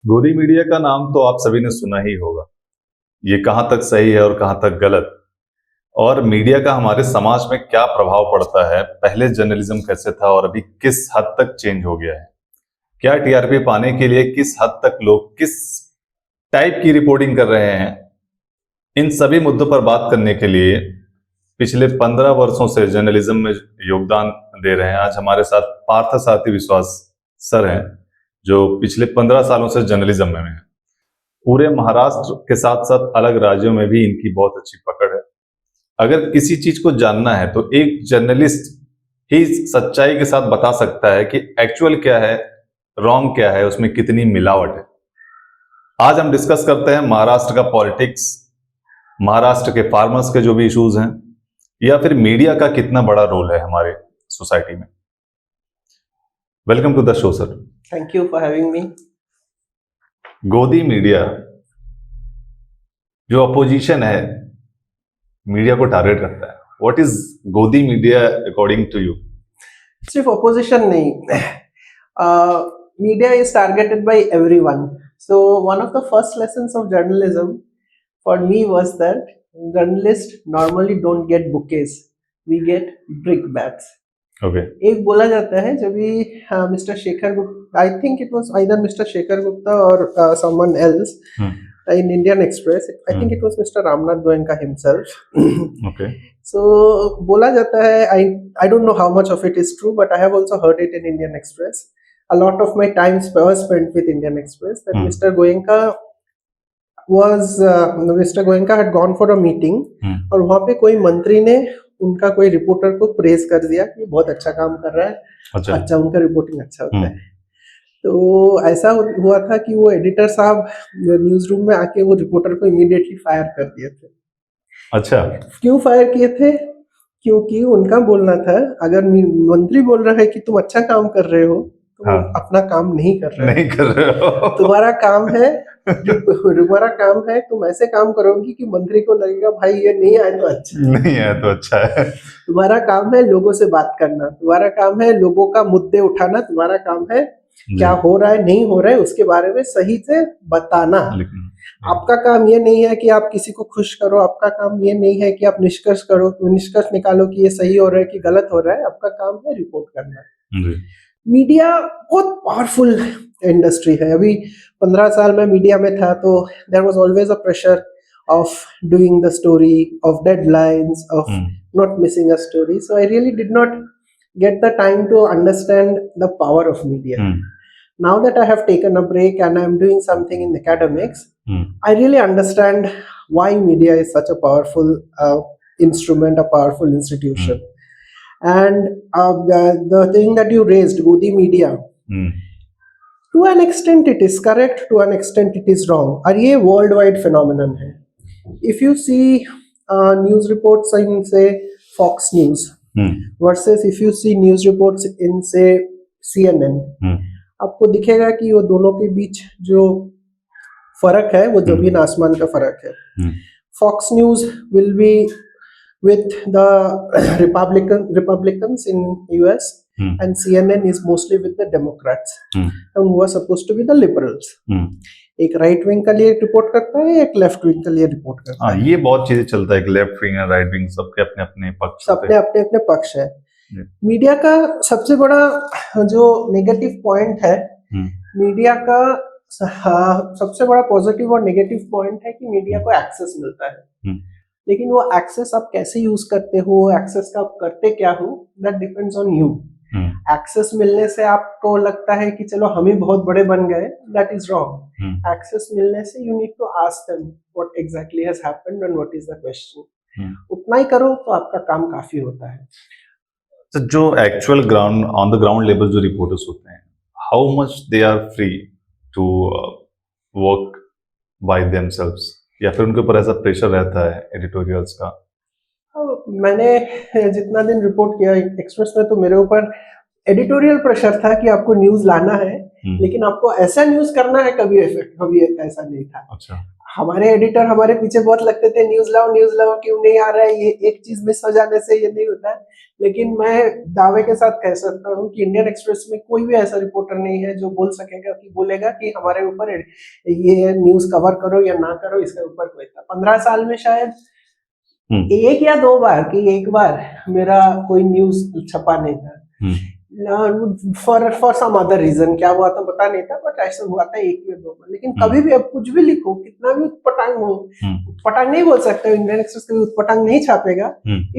गोदी मीडिया का नाम तो आप सभी ने सुना ही होगा। ये कहाँ तक सही है और कहाँ तक गलत, और मीडिया का हमारे समाज में क्या प्रभाव पड़ता है, पहले जर्नलिज्म कैसे था और अभी किस हद तक चेंज हो गया है, क्या टीआरपी पाने के लिए किस हद तक लोग किस टाइप की रिपोर्टिंग कर रहे हैं, इन सभी मुद्दों पर बात करने के लिए पिछले 15 वर्षों से जर्नलिज्म में योगदान दे रहे हैं। आज हमारे साथ पार्थसारथी विश्वास सर हैं, जो पिछले 15 सालों से जर्नलिज्म में हैं। पूरे महाराष्ट्र के साथ साथ अलग राज्यों में भी इनकी बहुत अच्छी पकड़ है। अगर किसी चीज को जानना है तो एक जर्नलिस्ट ही सच्चाई के साथ बता सकता है कि एक्चुअल क्या है, रॉन्ग क्या है, उसमें कितनी मिलावट है। आज हम डिस्कस करते हैं महाराष्ट्र का पॉलिटिक्स, महाराष्ट्र के फार्मर्स के जो भी इश्यूज हैं, या फिर मीडिया का कितना बड़ा रोल है हमारे सोसाइटी में। Welcome to the show sir. Thank you for having me. Godi media जो अपोजिशन है, मीडिया को टारगेट करता है। What is Godi media according to you? सिर्फ अपोजिशन नहीं, media is targeted by everyone. So one of the first lessons of journalism for me was that journalists normally don't get bouquets, we get brickbats. Okay. एक बोला जाता है जब भी mister Shekhar Gupta, I think it was either mister Shekhar Gupta और someone else in Indian Express, I think it was Mr. Ramnath Goenka himself. Okay. So बोला जाता है, I don't know how much of it is true, but I have also heard it in Indian Express. A lot of my time was spent with Indian Express. That Mr. Goenka had gone for a meeting, और वहाँ पे कोई मंत्री ने उनका कोई reporter को praise कर दिया कि बहुत अच्छा काम कर रहा है, अच्छा उनका रिपोर्टिंग अच्छा होता है। तो ऐसा हुआ था कि वो एडिटर साहब न्यूज रूम में आके वो रिपोर्टर को इमीडिएटली फायर कर दिए थे। अच्छा, क्यों फायर किए थे? क्योंकि उनका बोलना था, अगर मंत्री बोल रहा है कि तुम अच्छा काम कर रहे हो, तुम अपना काम नहीं कर रहे हो। तुम्हारा काम है तुम ऐसे काम करोगी कि मंत्री को लगेगा भाई ये नहीं आए तो अच्छा है। तुम्हारा काम है लोगों से बात करना, तुम्हारा काम है लोगों का मुद्दे उठाना, तुम्हारा काम है क्या हो रहा है नहीं हो रहा है उसके बारे में सही से बताना। आपका काम ये नहीं है कि आप किसी को खुश करो, आपका काम ये नहीं है कि आप निष्कर्ष निकालो कि ये सही हो रहा है कि गलत हो रहा है। आपका काम है रिपोर्ट करना। मीडिया बहुत पावरफुल इंडस्ट्री है। अभी 15 साल में मीडिया में था तो there was always a pressure of doing the story, of deadlines, of not missing a story. So I really did not get the time to understand the power of media. Now that I have taken a break and I am doing something in academics, I really understand why media is such a powerful instrument, a powerful institution. And the thing that you raised, Godi media, to an extent it is correct, to an extent it is wrong. और ये worldwide phenomenon है. If you see news reports in say Fox News, versus if you see news reports in say CNN, आपको दिखेगा कि वो दोनों के बीच जो फर्क है वो जमीन आसमान का फर्क है। Fox News will be with the Republicans in US, and CNN is mostly with the Democrats, and who are supposed to be the liberals. एक राइट विंग का लिए रिपोर्ट करता है, एक लेफ्ट विंग का लिए रिपोर्ट करता है। ये बहुत चीजें चलता है, लेफ्ट विंग और राइट विंग सबके अपने अपने पक्ष, सबके अपने अपने पक्ष है। मीडिया का सबसे बड़ा जो नेगेटिव पॉइंट है, मीडिया का सबसे बड़ा पॉजिटिव और नेगेटिव पॉइंट है कि मीडिया को एक्सेस मिलता है, लेकिन वो एक्सेस आप कैसे यूज करते हो, एक्सेस का आप करते क्या हो, that depends on you. Access मिलने से आपको लगता है कि चलो हम ही बहुत बड़े बन गए, दैट इज रॉन्ग। एक्सेस मिलने से you need to ask them what exactly has happened and what is the question. उतना ही करो तो आपका काम काफी होता है। तो जो actual ground on the ground level जो रिपोर्टर्स होते हैं, how much they are free to work by themselves, या फिर उनके ऊपर ऐसा प्रेशर रहता है एडिटोरियल्स का? मैंने जितना दिन रिपोर्ट किया एक्सप्रेस में, तो मेरे ऊपर एडिटोरियल प्रेशर था कि आपको न्यूज लाना है, लेकिन आपको ऐसा न्यूज करना है, कभी ऐसा नहीं था। अच्छा। हमारे एडिटर हमारे पीछे बहुत लगते थे, न्यूज लाओ क्यों नहीं आ रहा है, ये एक चीज मिस हो जाने से ये नहीं होता है। लेकिन मैं दावे के साथ कह सकता हूँ कि इंडियन एक्सप्रेस में कोई भी ऐसा रिपोर्टर नहीं है जो बोलेगा कि हमारे ऊपर ये न्यूज कवर करो या ना करो, इसके ऊपर कोई था। 15 साल में शायद एक या दो बार कि एक बार मेरा कोई न्यूज छपा नहीं था, फॉर सम अदर रीजन, क्या हुआ था पता नहीं था, बट ऐसा हुआ था एक या दो बार। लेकिन कभी भी अब कुछ भी लिखो, कितना भी उत्पटांग हो, उत्पटांग नहीं बोल सकते, इंडियन एक्सप्रेस कभी उत्पटांग नहीं छापेगा।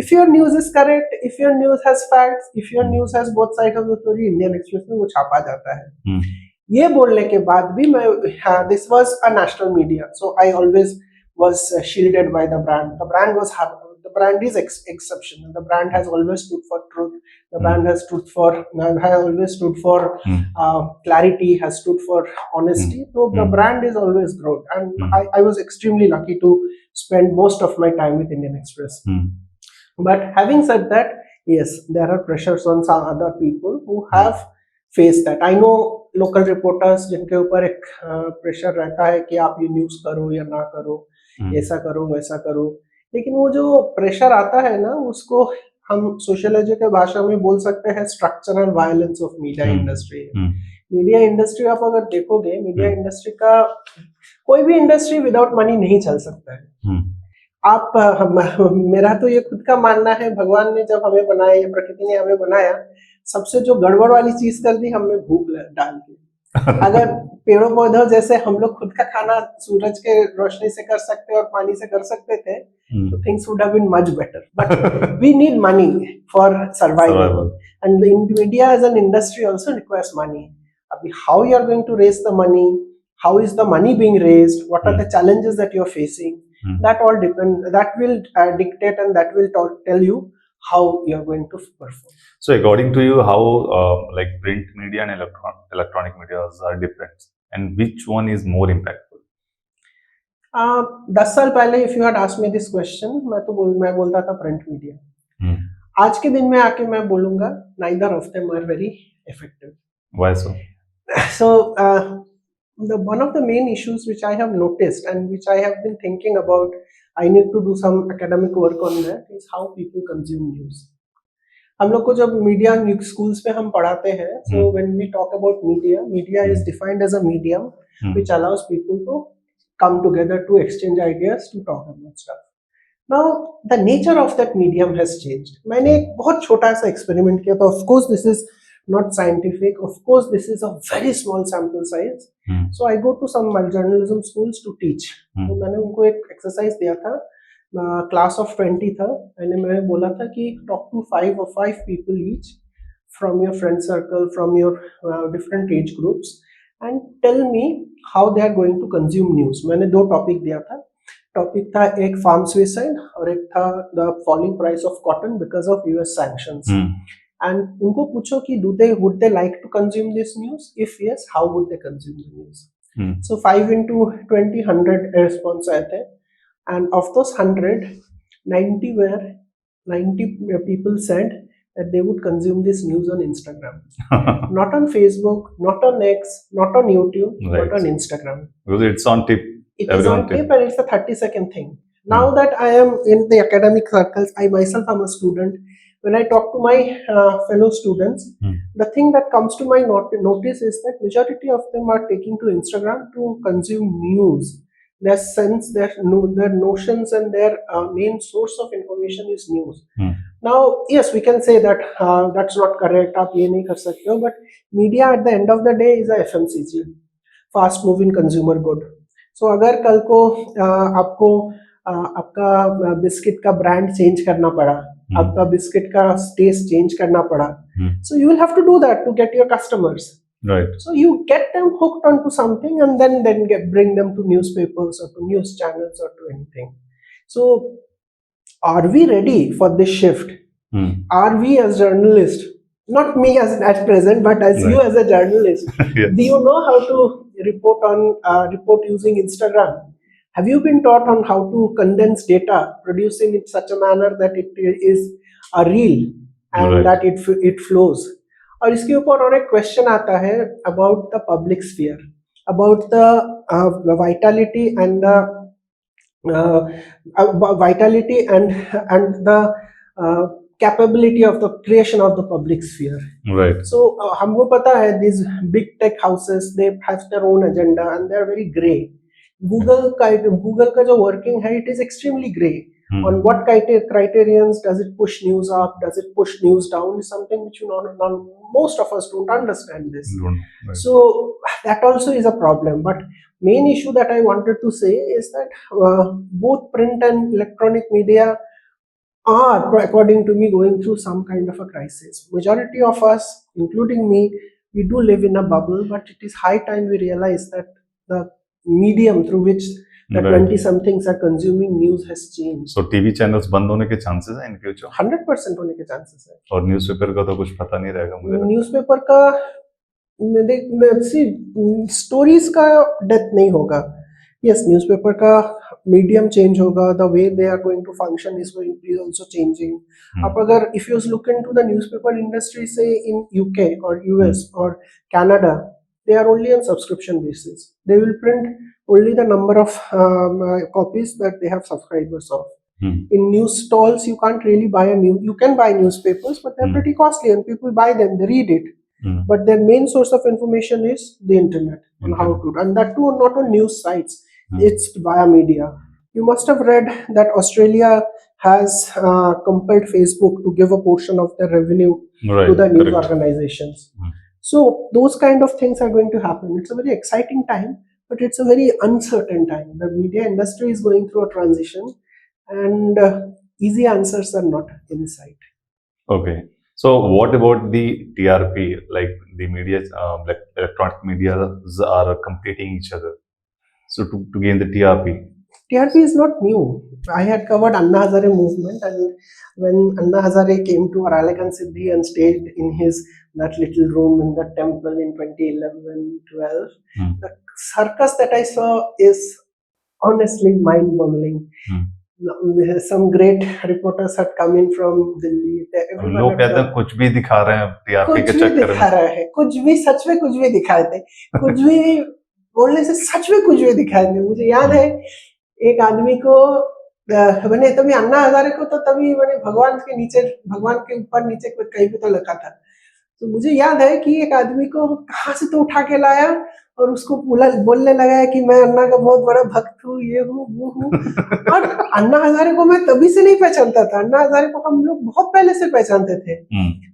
If your news is correct, if your news has facts, if your news has both side of the story, Indian Express में वो छापा जाता है। ये बोलने के बाद भी मैं, this was a national media, so I always was shielded by the brand. The brand is exceptional. The brand has always stood for truth. The brand has always stood for clarity, has stood for honesty. So the brand is always grown, and I was extremely lucky to spend most of my time with Indian Express. But having said that, yes, there are pressures on some other people who have faced that. I know local reporters जिनके ऊपर एक pressure रहता है कि आप ये news करो या ना करो, ऐसा करो वैसा करो, लेकिन वो जो प्रेशर आता है ना, उसको हम सोशियोलॉजी के भाषा में बोल सकते हैं structural violence of media industry. Media industry आप अगर देखोगे, मीडिया इंडस्ट्री का कोई भी इंडस्ट्री विदाउट मनी नहीं चल सकता है। आप मेरा तो ये खुद का मानना है, भगवान ने जब हमें बनाया या प्रकृति ने हमें बनाया, सबसे जो गड़बड़ वाली चीज कर दी हमने भूख डाल दी। अगर पेड़ों पौधों जैसे हम लोग खुद का खाना सूरज के रोशनी से कर सकते और पानी से कर सकते थे, तो things would have been much better, but we need money for survival, and media as an industry also requires money. अभी how you are going to raise the money, how is the money being raised, what are the challenges that you're facing, that all depend, that will dictate, and that will tell you how you're going to perform. So according to you, how like print media and electronic media are different, and which one is more impactful? 10 साल पहले if you had asked me this question, मैं बोलता था print media। आज के दिन में आके मैं बोलूंगा neither of them are very effective. Why so? So one of the main issues which I have noticed and which I have been thinking about, I need to do some academic work on that, is how people consume news. हम लोग को जब media schools में हम पढ़ाते हैं, so when we talk about media is defined as a medium which allows people to come together to exchange ideas, to talk about stuff. Now the nature of that medium has changed. मैंने एक बहुत छोटा सा experiment किया था, of course this is not scientific, of course this is a very small sample size. So I go to some journalism schools to teach. तो मैंने उनको एक एक्सरसाइज दिया था, क्लास ऑफ 20 था, मैंने बोला था कि talk to 5 people each from your friend circle, from your different age groups, and tell me how they are going to consume news. मैंने दो टॉपिक दिया था, टॉपिक था एक फार्म सुसाइड और एक था the falling price of cotton because of US sanctions. And उनको पूछो कि would they like to consume this news? If yes, how would they consume the news? So 5 into 20, 100 response आए थे, and of those 100, 90 people said that they would consume this news on Instagram. Not on Facebook, not on X, not on YouTube, but on Instagram. Because it's on tip. It is on tip, and it's a 30-second thing. Now that I am in the academic circles, I myself am a student. When I talk to my fellow students, the thing that comes to my notice is that majority of them are taking to Instagram to consume news. Their sense, their notions, and their main source of information is news. Now, yes, we can say that that's not correct. आप ये नहीं कर सकते हो, but media at the end of the day is a FMCG, fast moving consumer good. So अगर कल को आपको आपका बिस्किट का ब्रांड चेंज करना पड़ा, आपका बिस्किट का टेस्ट चेंज करना पड़ा, so you will have to do that to get your customers. Right. So you get them hooked onto something, and then bring them to newspapers or to news channels or to anything. So are we ready for this shift? Are we as journalists, not me as present, but as you as a journalist, Yes. do you know how to report using Instagram? Have you been taught on how to condense data, producing in such a manner that it is a reel and that it flows? और इसके ऊपर और एक question आता है about the public sphere, about the vitality and the capability of the creation of the public sphere. Right. So हमको पता है these big tech houses, they have their own agenda and they are very grey. Google का जो working है, it is extremely grey. On what criterions does it push news up, does it push news down, is something which most of us don't understand this. Right. So that also is a problem. But main issue that I wanted to say is that both print and electronic media are, according to me, going through some kind of a crisis. Majority of us, including me, we do live in a bubble, but it is high time we realize that the medium through which the Right. 20-somethings are consuming news has changed. So TV channels बंद होने के chances हैं in future? 100% होने के chances है। और newspaper का तो कुछ पता नहीं रहेगा मुझे। न्यूज़पेपर का स्टोरीज का डेथ नहीं होगा। यस, न्यूज़पेपर का मीडियम चेंज होगा, the way they are going to function is going to be also changing. अब अगर if you look into the newspaper industry से इन यूके और यूएस और Canada, they are only on subscription basis. They will print only the number of copies that they have subscribers of. In news stalls, you can't really buy you can buy newspapers, but they're pretty costly and people buy them, they read it. But their main source of information is the internet on how to, and that too not on news sites, it's via media. You must have read that Australia has compelled Facebook to give a portion of their revenue to the news organizations. So those kind of things are going to happen. It's a very exciting time, but it's a very uncertain time. The media industry is going through a transition, and easy answers are not in sight. Okay. So what about the TRP? Like the media, like electronic media are competing each other. So to gain the TRP. TRP is not new. I had covered Anna Hazare movement, and when Anna Hazare came to Aralegan Siddhi and stayed in that little room in the temple in 2011-12, the circus that I saw is honestly mind-boggling. Some great reporters had come in from Delhi. लोग कहते हैं कुछ भी दिखा रहे हैं TRP के चक्कर में। दिखा रहे हैं, कुछ भी, सच में कुछ भी दिखाए थे, कुछ भी बोलने से सच में कुछ भी दिखाए थे। मुझे याद है एक आदमी को मैंने तभी अन्ना हजारे को तो तभी मैंने भगवान के ऊपर नीचे कहीं पे तो लिखा था। तो मुझे याद है कि एक आदमी को कहाँ से तो उठा के लाया और उसको बोलने लगा है कि मैं अन्ना का बहुत बड़ा भक्त हूँ, ये हूँ वो हूँ। और अन्ना हजारे को मैं तभी से नहीं पहचानता था। अन्ना हजारे को हम लोग बहुत पहले से पहचानते थे।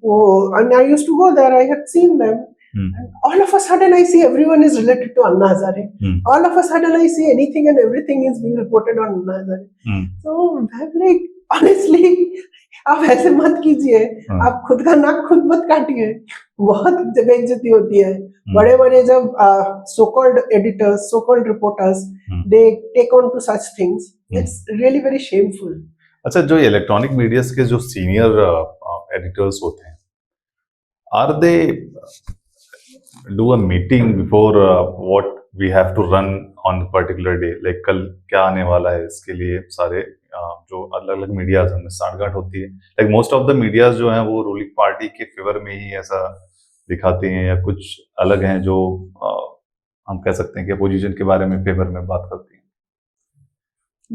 वो I used to go there, I had seen them. And all of a sudden I see everyone is related to Anna Hazare. All of a sudden I see anything and everything is being reported on Anna Hazare. So I'm like, honestly, आप ऐसे मत कीजिए, आप खुद का नाक खुद मत काटिए। बहुत बेइज्जती होती है। बड़े बड़े जब so-called editors, so-called reporters, they take on to such things. It's really very shameful. अच्छा, जो इलेक्ट्रॉनिक मीडिया के जो सीनियर एडिटर्स होते हैं, are they do a meeting before what we have to run on a particular day? Like कल क्या आने वाला है, इसके लिए सारे जो अलग अलग मीडियाज हमें साठगांठ होती है। Like most of the medias जो हैं वो रूलिंग पार्टी के फेवर में ही ऐसा दिखाते हैं, या कुछ अलग हैं जो हम कह सकते हैं कि अपोजिशन के बारे में फेवर में बात करती हैं।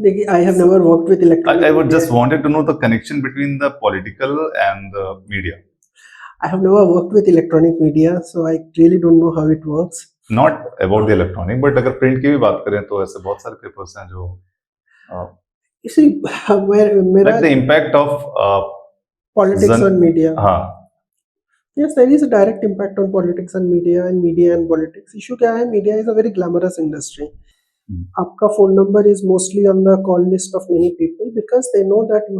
देखिए, I have never worked with electronic. I would just wanted to know the connection between the political and the media. I have never worked with electronic media, so I really don't know how it works. Not about the electronic, but अगर print की भी बात करें तो ऐसे बहुत सारे papers हैं जो you see where like the impact of politics on media. हाँ, yes, there is a direct impact on politics and media and politics. Issue क्या है? Media is a very glamorous industry. आपका phone number is mostly on the call list of many people because they know that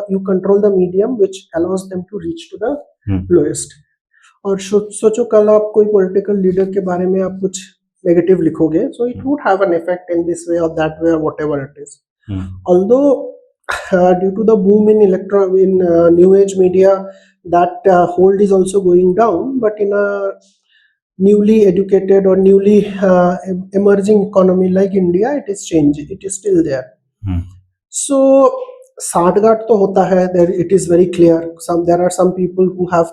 you control the medium which allows them to reach to the lowest. और सोचो कल आप कोई political leader के बारे में आप कुछ negative लिखोगे, so it would have an effect in this way or that way or whatever it is. Although due to the boom in new age media, that hold is also going down, but in a newly educated or newly emerging economy like India, it is changing. It is still there. So साठगांठ तो होता है. There it is very clear. There are some people who have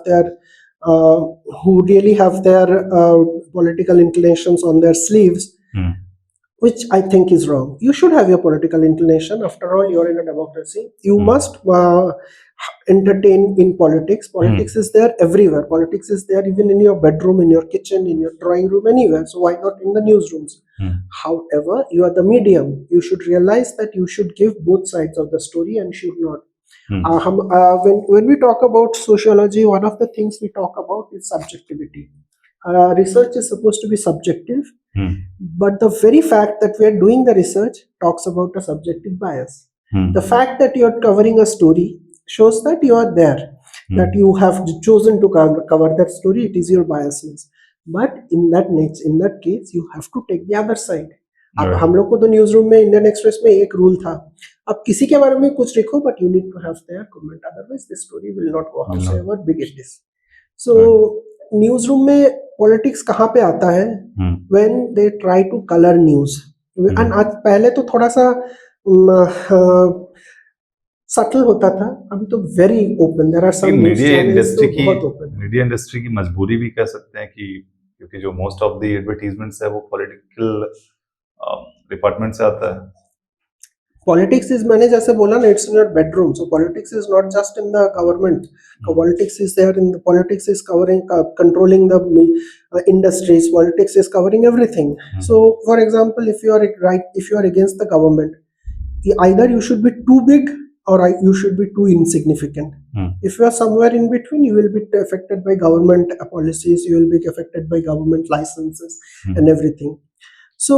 who really have their political inclinations on their sleeves. which I think is wrong. You should have your political inclination. After all, you're in a democracy. You must entertain in politics. Politics is there everywhere. Politics is there even in your bedroom, in your kitchen, in your drawing room, anywhere. So why not in the newsrooms? However, you are the medium. You should realize that you should give both sides of the story and should not. When we talk about sociology, one of the things we talk about is subjectivity. Research is supposed to be subjective, but the very fact that we are doing the research talks about a subjective bias. The fact that you are covering a story shows that you are there, that you have chosen to cover that story. It is your biasness. But in that case, you have to take the other side. अब हम लोग को तो news room में Indian Express में एक rule था, अब किसी के बारे में कुछ लिखो but you need to have their comment, otherwise this story will not go up ever big it is. So news room में पॉलिटिक्स कहाँ पे आता है? When they try to colour news. And पहले तो थोड़ा सा सटल होता था, अभी तो very open. There are some media industry की मजबूरी भी कह सकते हैं कि क्योंकि जो मोस्ट ऑफ द एडवर्टाइजमेंट्स है वो पॉलिटिकल डिपार्टमेंट से आता है. Politics is, मैंने जैसे बोला ना, it's in your bedroom. So politics is not just in the government. Politics is there in the politics is covering controlling the industries. Politics is covering everything. So for example, if you are against the government, either you should be too big or you should be too insignificant. If you are somewhere in between, you will be affected by government policies, you will be affected by government licenses and everything. So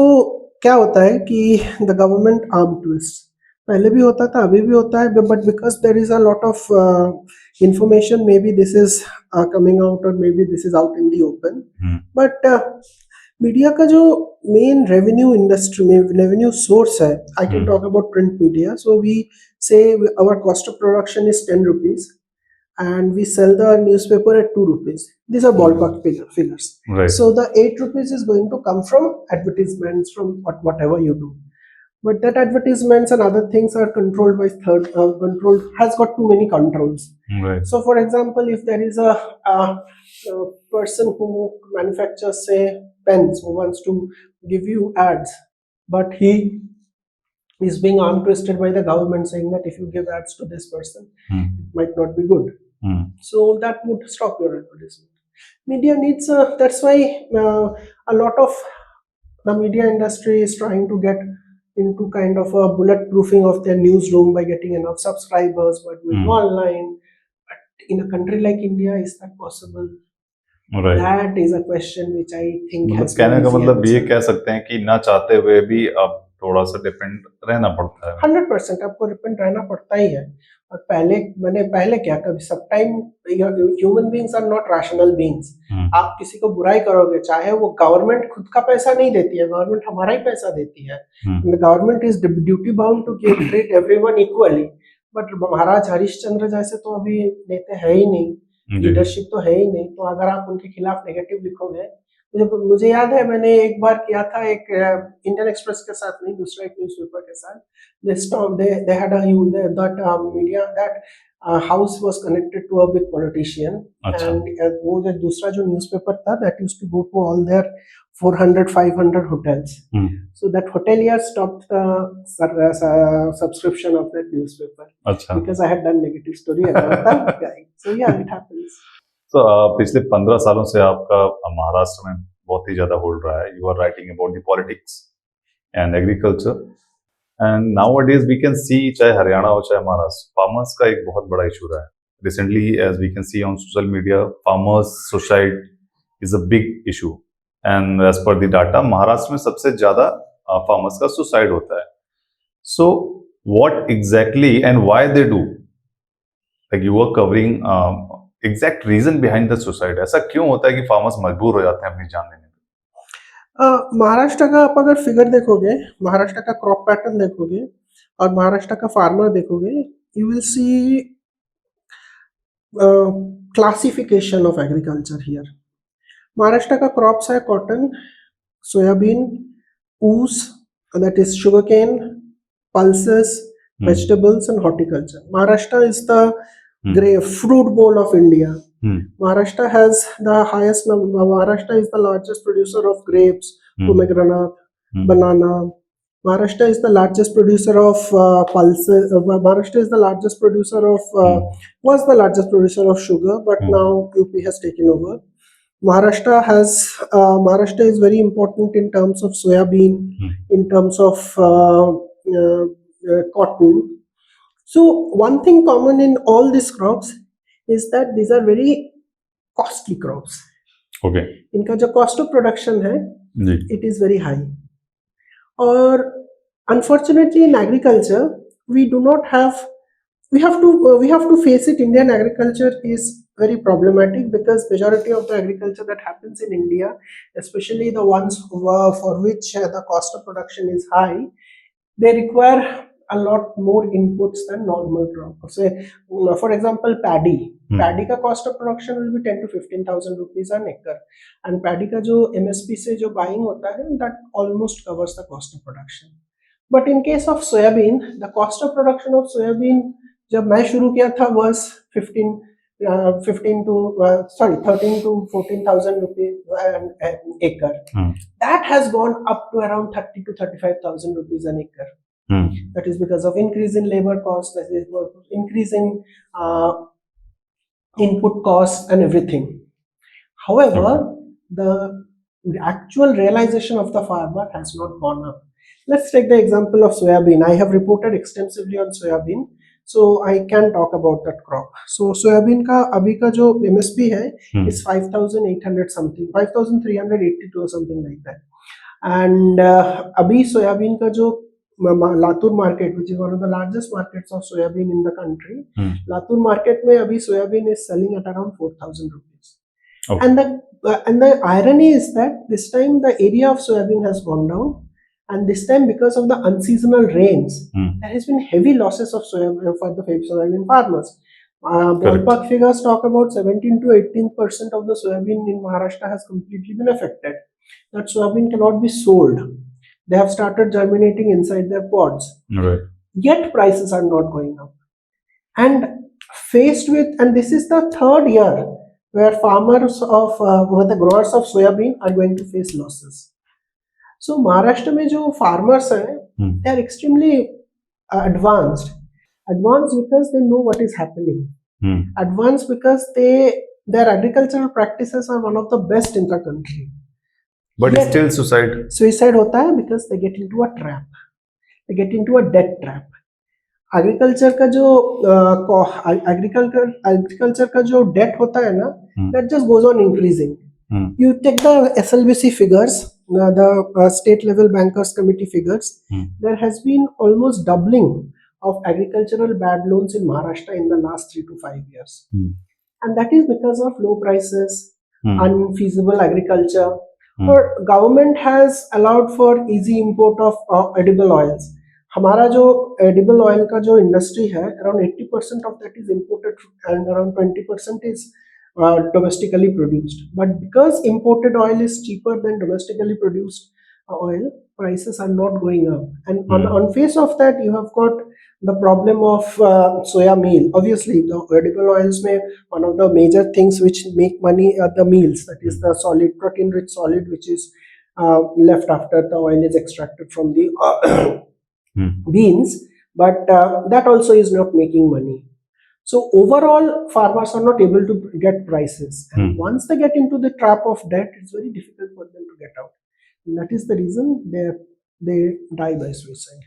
क्या होता है कि the government arm twist पहले भी होता था, अभी भी होता है, but because there is a lot of information, may be this is coming out और may be this is out in the open. But media का जो मेन रेवेन्यू इंडस्ट्री में रेवेन्यू सोर्स है, I can talk about print media. So we say our cost of production is 10 rupees and we sell the newspaper at 2 rupees. These are ballpark figures. Right. So the 8 rupees is going to come from advertisements, from whatever you do. But that advertisements and other things are controlled by has got too many controls. Right. So for example, if there is a person who manufactures, say, pens, who wants to give you ads, but he is being arm twisted by the government saying that if you give ads to this person, it might not be good. So that would stop your advertisement. Media needs that's why a lot of the media industry is trying to get into kind of a bulletproofing of their newsroom by getting enough subscribers, by going online. But in a country like India, is that possible? Right. That is a question which I think has कहने का मतलब ये कह सकते हैं कि ना चाहते हुए भी अब थोड़ा सा डिपेंड रहना पड़ता है. 100% आपको डिपेंड रहना पड़ता ही है. और पहले क्या, कभी सब time human beings are not rational beings. आप किसी को बुराई करोगे, चाहे वो गवर्नमेंट खुद का पैसा नहीं देती है, गवर्नमेंट हमारा ही पैसा देती है. The government is duty bound to treat everyone equally. But Maharaj Harishchandra जैसे तो अभी नेता है ही नहीं, लीडरशिप तो है ही नहीं. तो अगर आप उनके खिलाफ नेगेटिव लिखोगे, मुझे याद है मैंने एक बार किया था, एक इंडियन एक्सप्रेस के साथ नहीं, दूसरा एक न्यूज़पेपर के साथ. they had a that media that house was connected to a big politician. And वो जो दूसरा जो न्यूज़पेपर था, that used to go to all their 400-500 hotels. So that hotelier stopped the subscription of that newspaper because I had done negative story about that guy. So yeah, it happens. So पिछले 15 सालों से आपका महाराष्ट्र में बहुत ही ज्यादा hold रहा है. You are writing about the politics and agriculture, and nowadays we can see, चाहे हरियाणा हो चाहे महाराष्ट्र, farmers का एक बहुत बड़ा इशू रहा है. Recently, as we can see on social media, farmers suicide is a big issue, and as per the data, Maharashtra में सबसे ज्यादा farmers का suicide होता है. So what exactly and why they do? Like you were covering exact reason behind the suicide. ऐसा क्यों होता है कि फार्मर्स मजबूर हो जाते हैं अपनी जान लेने में? महाराष्ट्र का आप अगर फिगर देखोगे, महाराष्ट्र का क्रॉप पैटर्न देखोगे और महाराष्ट्र का फार्मर देखोगे, you will see classification of agriculture here. Maharashtra का क्रॉप्स है कॉटन, सोयाबीन, ऊस, that is sugar cane, pulses, vegetables and horticulture. Maharashtra is the fruit bowl of India. Maharashtra has the highest number. Maharashtra is the largest producer of grapes, pomegranate, banana, Maharashtra is the largest producer of pulses. Maharashtra is the largest producer of was the largest producer of sugar, but now UP has taken over. Maharashtra is very important in terms of soybean, in terms of cotton. So one thing common in all these crops is that these are very costly crops. Okay. इनका जो cost of production है, it is very high. Or unfortunately in agriculture we do not have. We have to face it. Indian agriculture is very problematic because majority of the agriculture that happens in India, especially the ones for which the cost of production is high, they require a lot more inputs than normal crop. Say, for example, paddy. Paddy का cost of production will be 10 to 15,000 rupees an acre, and paddy का जो MSP से जो buying होता है, that almost covers the cost of production. But in case of soybean, the cost of production of soybean जब मैं शुरू किया था was 13 to 14,000 rupees an acre. That has gone up to around 30 to 35,000 rupees an acre. That is because of increase in labor costs, that is increase in input costs and everything. However, the actual realization of the farmer has not gone up. Let's take the example of soybean. I have reported extensively on soybean, so I can talk about that crop. So soybean का अभी का जो MSP है is 5,800 something, 5,382 or something like that. And अभी soybean का जो Latur market, which is one of the largest markets of soybean in the country, Latur market में अभी soybean is selling at around 4,000 rupees. Okay. And the irony is that this time the area of soybean has gone down, and this time because of the unseasonal rains, there has been heavy losses of soybean for the soybean farmers. Ballpark figures talk about 17 to 18% of the soybean in Maharashtra has completely been affected. That soybean cannot be sold. They have started germinating inside their pods. Right. Yet prices are not going up. And this is the third year where where the growers of soybean are going to face losses. So Maharashtra में जो farmers हैं, they are extremely advanced. Advanced because they know what is happening. Advanced because their agricultural practices are one of the best in the country. But yet, still suicide होता है because they get into a trap. They get into a debt trap. Agriculture का जो debt होता है ना, that just goes on increasing. You take the SLBC figures, the state level bankers committee figures. There has been almost doubling of agricultural bad loans in Maharashtra in the last 3 to 5 years, and that is because of low prices, unfeasible agriculture. Or government has allowed for easy import of edible oils. हमारा जो edible oil का जो industry है, around 80% of that is imported and around 20% is domestically produced. But because imported oil is cheaper than domestically produced oil, prices are not going up. And on face of that, you have got the problem of soya meal. Obviously, the edible oils may one of the major things which make money are the meals. That is the solid protein-rich solid which is left after the oil is extracted from the beans. But that also is not making money. So overall, farmers are not able to get prices. And once they get into the trap of debt, it's very difficult for them to get out. And that is the reason they die by suicide.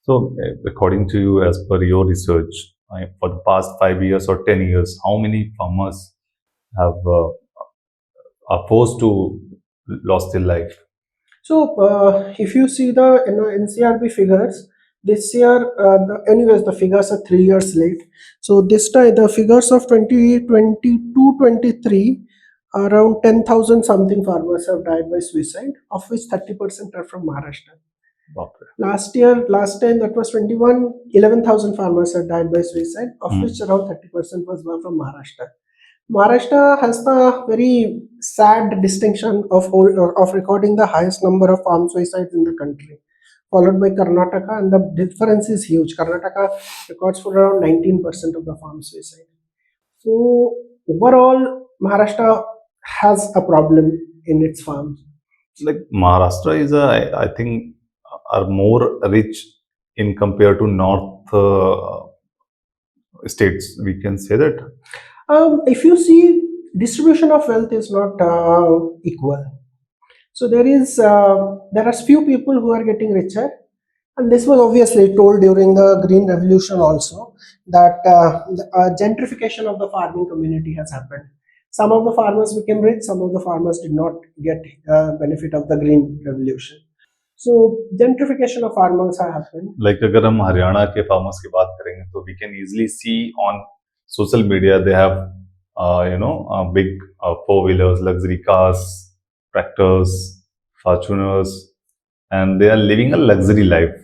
So, according to you, as per your research, for the past 5 years or 10 years, how many farmers are forced to lost their life? So, if you see the NCRB figures, this year, the figures are 3 years late. So, this time, the figures of 2022-23, around 10,000 something farmers have died by suicide, of which 30% are from Maharashtra. Okay. Last time that was 21, 11,000 farmers had died by suicide, of which around 30% was from Maharashtra. Maharashtra has the very sad distinction of recording the highest number of farm suicides in the country, followed by Karnataka, and the difference is huge. Karnataka records for around 19% of the farm suicide. So overall, Maharashtra has a problem in its farms. Like Maharashtra is I think are more rich in compared to north states, we can say that. If you see, distribution of wealth is not equal. So there are few people who are getting richer, and this was obviously told during the Green Revolution also, that gentrification of the farming community has happened. Some of the farmers became rich, some of the farmers did not get benefit of the Green Revolution. So gentrification of farmers have happened. Like अगर हम हरियाणा के farmers की बात करेंगे तो we can easily see on social media they have big four-wheelers, luxury cars, tractors, Fortuners, and they are living a luxury life.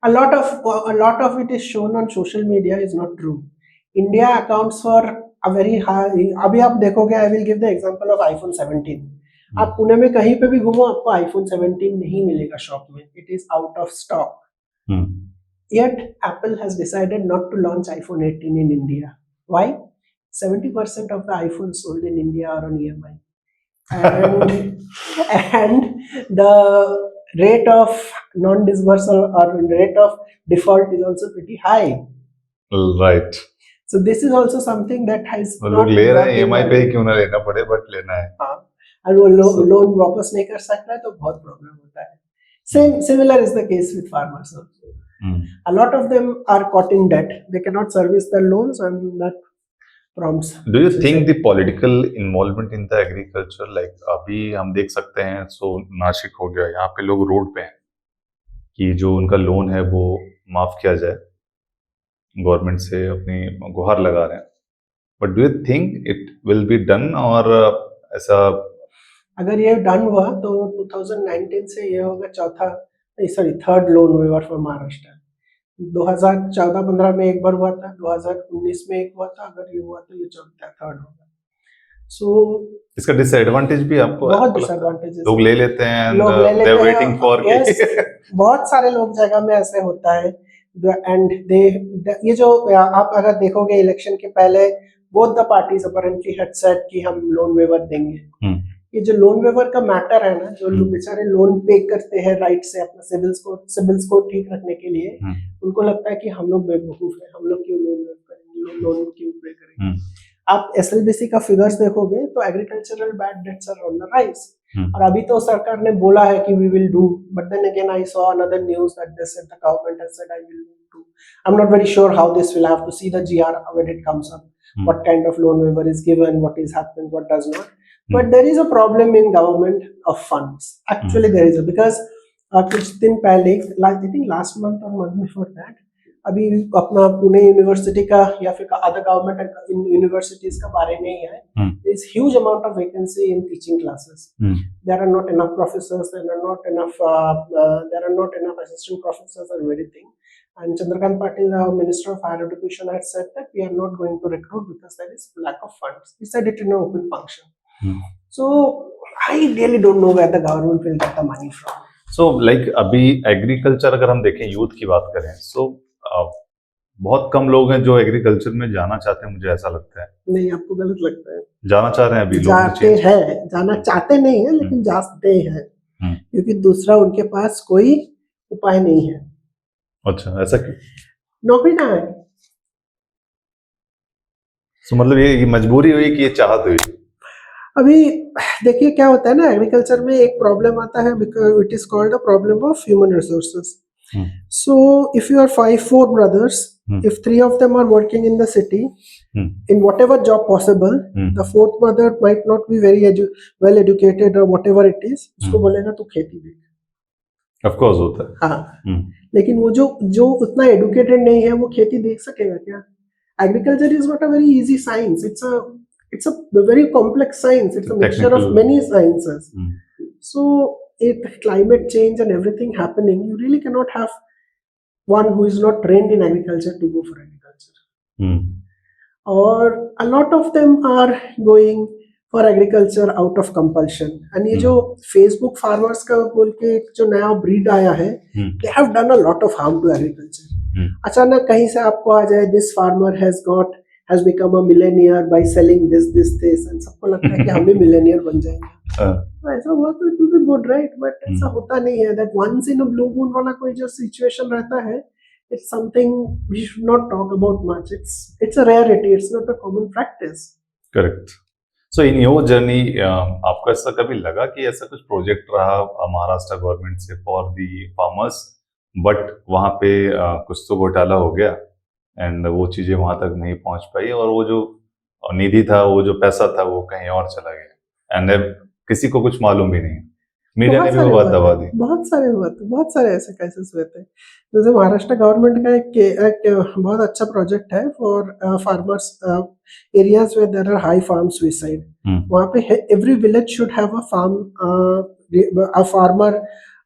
A lot of it is shown on social media is not true. India accounts for a very high. अभी आप देखोगे, I will give the example of iPhone 17. आप पुणे में कहीं पे भी घूमो, आपको iPhone 17 नहीं मिलेगा शॉप में. It is out of stock. Yet Apple has decided not to launch iPhone 18 in India. Why? 70% of the iPhones sold in India are on EMI. And the rate of non-disbursal or rate of default is also pretty high. Right. So this is also something that has. लोग ले रहे हैं EMI पे ही क्यों ना लेना पड़े, but लेना है. हाँ, और वो लोन वापस नहीं कर सकता है तो बहुत प्रॉब्लम होता है. Similar is the case with farmers also. A lot of them are caught in debt. They cannot service their loans, and that prompts. Do you think the political involvement in the agriculture, like अभी हम देख सकते हैं, so Nashik हो गया, यहाँ पे लोग रोड पे हैं कि जो उनका लोन है वो माफ किया जाए, गवर्नमेंट से अपनी गुहार लगा रहे हैं. But do you think it will be done, और ऐसा अगर ये डन हुआ तो 2019 से ये होगा third loan waiver for Maharashtra. 2014-15 में एक बार हुआ था, 2019 में एक हुआ था, अगर ये हुआ तो ये चौथा थर्ड होगा. सो इसका डिसएडवांटेज भी आपको बहुत डिसएडवांटेज लोग ले लेते हैं, दे आर वेटिंग फॉर. बहुत सारे लोग जगह में ऐसे होता है. एंड ये जो आप अगर देखोगे इलेक्शन के पहले both the parties apparently had said कि हम लोन वेवर देंगे. ये जो लोन वेवर का मैटर है ना, जो लोग बेचारे लोन पे करते हैं राइट से अपना सिविल स्कोर ठीक रखने के लिए, उनको लगता है कि हम लोग बेवकूफ हैं, हम लोग क्यों लोन क्यों पे करेंगे. आप एसएलबीसी का फिगर्स देखोगे तो agricultural bad debts are on the rise. और अभी तो सरकार ने बोला है कि we will do, but then again I saw another news that they said the government has said I will do. I am not very sure how this will have to see the GR when it comes up, what kind of loan waiver is given, what is happening, what does not. But there is a problem in government of funds. Actually there is because कुछ दिन पहले, I think last month or month before that, अभी अपना Pune university का या फिर other government universities का बारे में ही है. there is huge amount of vacancy in teaching classes. There are not enough professors, there are not enough assistant professors and everything. And Chandrakant Patil, the Minister of Higher Education, had said that we are not going to recruit because there is lack of funds. He said it in an open function. So I really don't know where the government will get the money from. So like अभी agriculture अगर हम देखें, youth की बात करें, so बहुत कम लोग हैं जो एग्रीकल्चर में जाना चाहते हैं, मुझे ऐसा लगता है. नहीं, आपको गलत लगता है. जाना चाह रहे हैं अभी लोग, जाना चाहते नहीं है, लेकिन जाते हैं क्योंकि दूसरा उनके पास कोई उपाय नहीं है. अच्छा, ऐसा क्यों? नौकरी कहाँ है? तो मतलब ये मजबूरी हुई कि ये चाहत हुई? अभी देखिए क्या होता है ना, एग्रीकल्चर में एक प्रॉब्लम आता है, because it is called the problem of human resources. So if you are 4 brothers, if 3 of them are working in the city, in whatever job possible, the 4th brother might not be very well educated or whatever it is, उसको बोलेगा तू खेती देख. Of course होता है. हाँ, लेकिन वो जो उतना एडुकेटेड नहीं है वो खेती देख सकेगा क्या? Agriculture is not a very easy science. It's a very complex science. It's a mixture of many sciences. So if climate change and everything happening, you really cannot have one who is not trained in agriculture to go for agriculture. Or a lot of them are going for agriculture out of compulsion. And ये जो Facebook farmers का बोल के जो नया breed आया है, they have done a lot of harm to agriculture. अचानक कहीं से आपको आ जाए, this farmer has become a millionaire by selling this, and सबको लगता है कि हम भी millionaire बन जाएंगे. ऐसा हुआ तो it will be good right, but ऐसा होता नहीं है. That once in a blue moon वाला कोई जो सिचुएशन रहता है, it's something we should not talk about much. It's a rarity, it's not a common practice. Correct. So in your journey आपको ऐसा कभी लगा कि ऐसा कुछ प्रोजेक्ट रहा महाराष्ट्र गवर्नमेंट से फॉर दी फार्मर्स, बट वहाँ पे कुछ तो घोटाला हो गया एंड वो चीजें वहां तक नहीं पहुंच पाई और वो जो निधि था, वो जो पैसा था, वो कहीं और चला गया एंड किसी को कुछ मालूम भी नहीं, मीडिया ने भी वो बात दबा दी. बहुत सारे ऐसे केसेस हुए थे. जैसे महाराष्ट्र गवर्नमेंट का एक बहुत अच्छा प्रोजेक्ट है for farmers areas where there are high farm suicide. वहाँ पे every village should have a farmer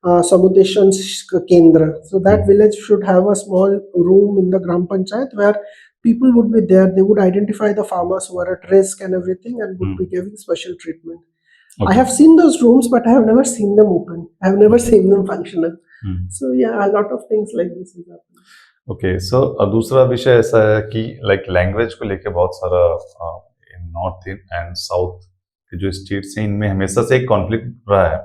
समुदेशन केंद्र. So that village should have a small room in the gram panchayat where people would be there. They would identify the farmers who are at risk and everything and would be giving special treatment. I have seen those rooms, but I have never seen them open. I have never seen them functional. So yeah, a lot of things like this is happening. Okay, so दूसरा विषय ऐसा है कि like language को लेके बहुत सारा इन north and south के जो स्टेट्स हैं, इनमें हमेशा से एक कॉन्फ्लिक्ट रहा है.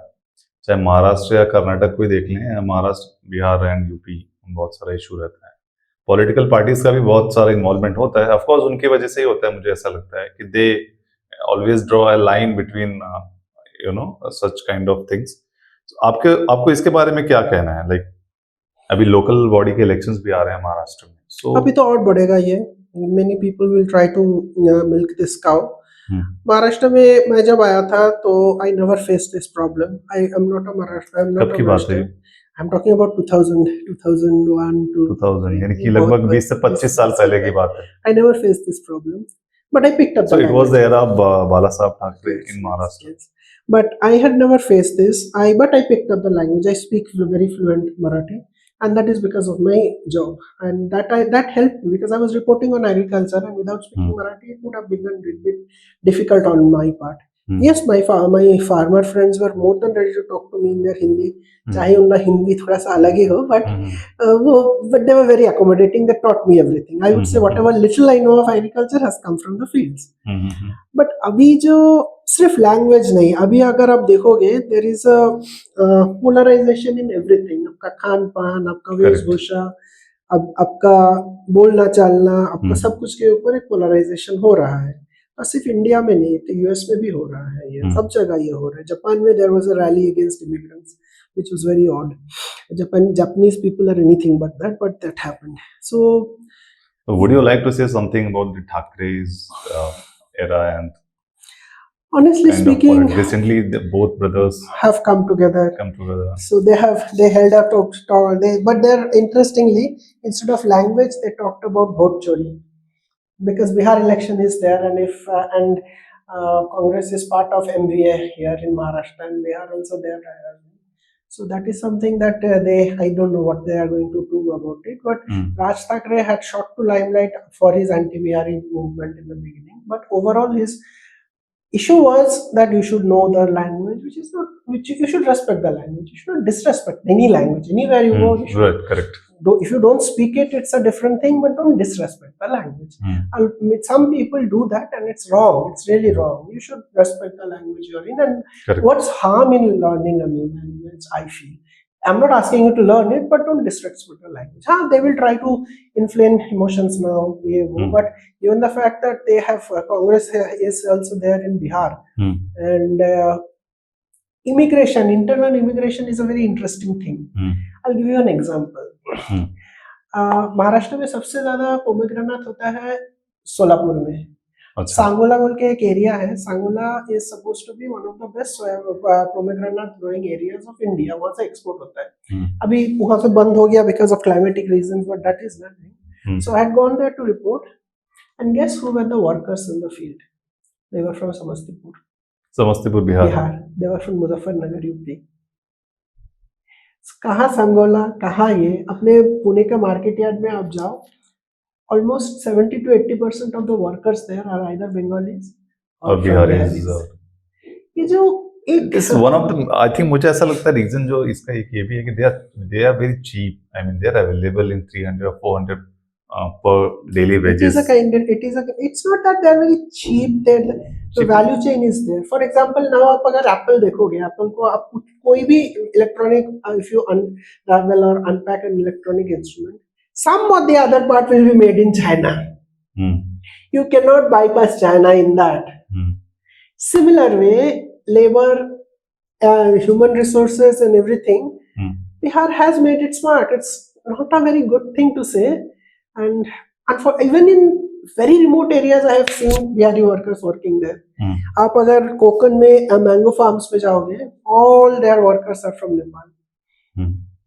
चाहे महाराष्ट्र या कर्नाटक को देख लें, महाराष्ट्र, बिहार एंड यूपी, बहुत सारा इशू रहता है. पॉलिटिकल पार्टीज का भी बहुत सारा इन्वॉल्वमेंट होता है. ऑफ कोर्स उनकी वजह से ही होता है, मुझे ऐसा लगता है कि they always draw a line between you know such kind of things. आपको इसके बारे में क्या कहना है? लाइक अभी लोकल बॉडी के इलेक्शंस भी आ रहे हैं महाराष्ट्र में, सो अभी तो और बढ़ेगा ये. Many people will try to milk this cow. Maharashtra में मैं जब आया था तो I never face this problem. I am not a Maharashtra, I am not कब की बात है? I am talking about 2000, 2001 to 2000, यानी कि लगभग 20 से 25 साल पहले की बात है. I never faced this problem, but I picked up So the it was language. the era of Bala Saheb Thackeray in Maharashtra. Yes. But I had never faced this. But I picked up the language. I speak very fluent Marathi, and that is because of my job, and that helped me because I was reporting on agriculture, and without speaking Marathi, it would have been a little bit difficult on my part. Yes, my farmer friends were more than ready to talk to me in their Hindi. चाहे उनका हिंदी थोड़ा सा अलग ही हो, but they were very accommodating. They taught me everything. I would say whatever little I know of agriculture has come from the fields. But अभी जो सिर्फ language नहीं, अभी अगर आप देखोगे there is a polarization in everything. आपका खान पान, आपका वेशभूषा, अब आपका बोलना चालना, आपका सब कुछ के ऊपर एक पोलराइजेशन हो रहा है. और सिर्फ इंडिया में नहीं, तो यूएस में भी हो रहा है, ये सब जगह ये हो रहा है. जापान में there was a rally against immigrants, which was very odd. Japanese people are anything but that, but that happened. So would you like to say something about the Thackerays era and honestly speaking, recently both brothers have come together. So they held up but they're interestingly, instead of language, they talked about vote chori, because Bihar election is there, and if Congress is part of MVA here in Maharashtra, and Bihar also there. So that is something that I don't know what they are going to do about it. But Raj Thackeray had shot to limelight for his anti-BRE movement in the beginning. But overall, his issue was that you should know the language, which you should respect the language. You should not disrespect any language. Anywhere you go, you should. Right, correct. If you don't speak it, it's a different thing, but don't disrespect the language. Some people do that, and it's wrong. It's really wrong. You should respect the language you're in. And correct. What's harm in learning a new language, I feel? I'm not asking you to learn it, but don't disrespect the language. They will try to inflame emotions now, but given the fact that they have Congress is also there in Bihar, and internal immigration is a very interesting thing. I'll give you an example. Maharashtra में सबसे ज्यादा pomegranate होता है सोलापुर में. सांगोला बोल के एक area है. Sangola is supposed to be one of the best pomegranate growing areas of India. वहां से एक्सपोर्ट होता है. अभी वहां से बंद हो गया because of climatic reasons, but that is nothing. So I had gone there to report, and guess who were the workers in the field? They were from Samastipur, Bihar. They were from Muzaffarnagar, UP. कहाँ सांगोला, कहाँ ये, अपने पुणे का market yard में आप जाओ, almost 70 to 80% of the workers there are either Bengalis or Biharis. ये जो This one of the, I think मुझे ऐसा लगता है रीजन जो इसका एक ये भी है कि they are very cheap. I mean they are available in 300 or 400 per daily wages. It's not that they're very cheap. The value chain is there. For example, now आप अगर Apple देखोगे, Apple को आप कोई भी electronic, if you unravel or unpack an electronic instrument, some or the other part will be made in China. You cannot bypass China in that. Similar way, labor, human resources and everything, Bihar has made it smart. It's not a very good thing to say, and for even in very remote areas, I have seen Bihari workers working there. आप अगर कोकन में mango farms पे जाओगे, all their workers are from Nepal.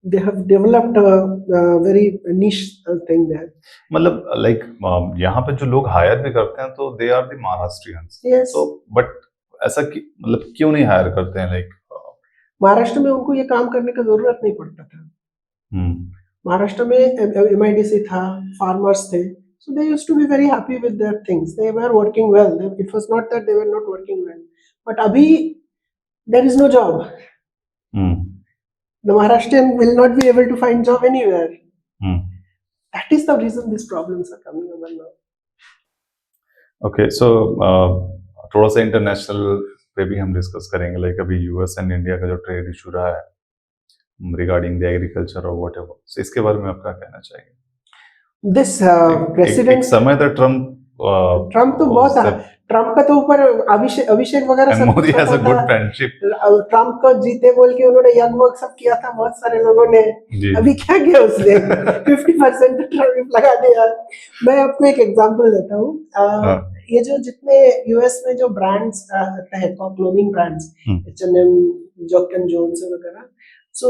They have developed a very niche thing there. मतलब like यहाँ पे जो लोग हायर भी करते हैं तो they are the Maharashtrians. Yes. So but ऐसा मतलब क्यों नहीं हायर करते हैं? लाइक महाराष्ट्र में उनको ये काम करने का जरूरत नहीं पड़ता था. महाराष्ट्र में MIDC था, फार्मर्स थे, so they used to be very happy with their things. They were working well. It was not that they were not working well. But अभी there is no job. The Maharashtrian will not be able to find job anywhere. That is the reason these problems are coming over now. Okay, so थोड़ा सा international पे भी हम discuss करेंगे. Like अभी US and India का जो trade issue रहा है रिगार्डिंग द एग्रीकल्चर और व्हाटएवर, सो इसके बारे में आप क्या कहना चाहेंगे? दिस प्रेसिडेंट समय था ट्रम्प तो बहुत ट्रम्प का तो ऊपर अभिषेक वगैरह सब Modi has a good friendship. Trump को जीते बोल के उन्होंने यंग वर्क सब किया था बहुत सारे लोगों ने. अभी क्या किया उसने? 50% टैरिफ लगा दिया. मैं आपको एक एग्जांपल देता हूँ. ये जो जितने यूएस में जो ब्रांड्स हैं, clothing brands, H&M, Jock and Jones वगैरह, so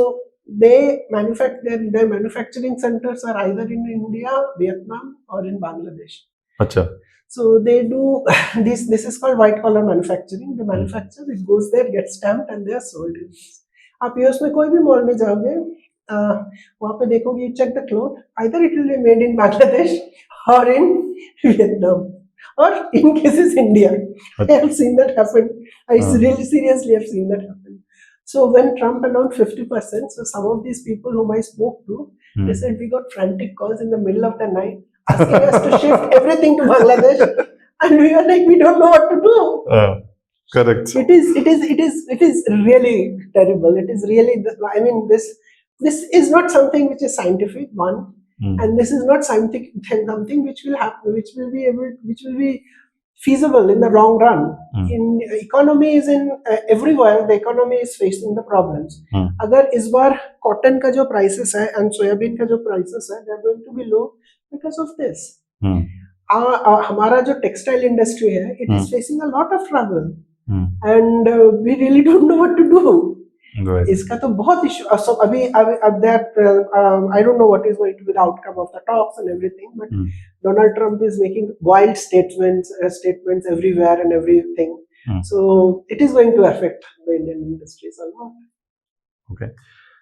their manufacturing centers are either in India, Vietnam or in Bangladesh. अच्छा. So they do this is called white collar manufacturing. They manufacture, it goes there, gets stamped and they are sold. आप US में कोई भी mall में जाओगे, वहाँ पे देखोगे, check the cloth, either it will be made in Bangladesh or in Vietnam or in cases India. I have seen that happen. I really seriously have seen that happen. So when Trump announced 50%, so some of these people whom I spoke to, they said we got frantic calls in the middle of the night asking us to shift everything to Bangladesh, and we were like, we don't know what to do. Correct. It is really terrible. It is really, I mean, this is not something which is scientific, one, and this is not something which will happen, which will be feasible in the long run. In economy is in everywhere, the economy is facing the problems. अगर इस बार cotton का जो prices है and soybean का जो prices है, they are going to be low because of this. हमारा जो textile industry है, it is facing a lot of trouble, and we really don't know what to do. Right. इसका तो बहुत issue. So अभी that I don't know what is going to be the outcome of the talks and everything, but Donald Trump is making wild statements everywhere and everything. So it is going to affect the Indian industries a lot. Okay,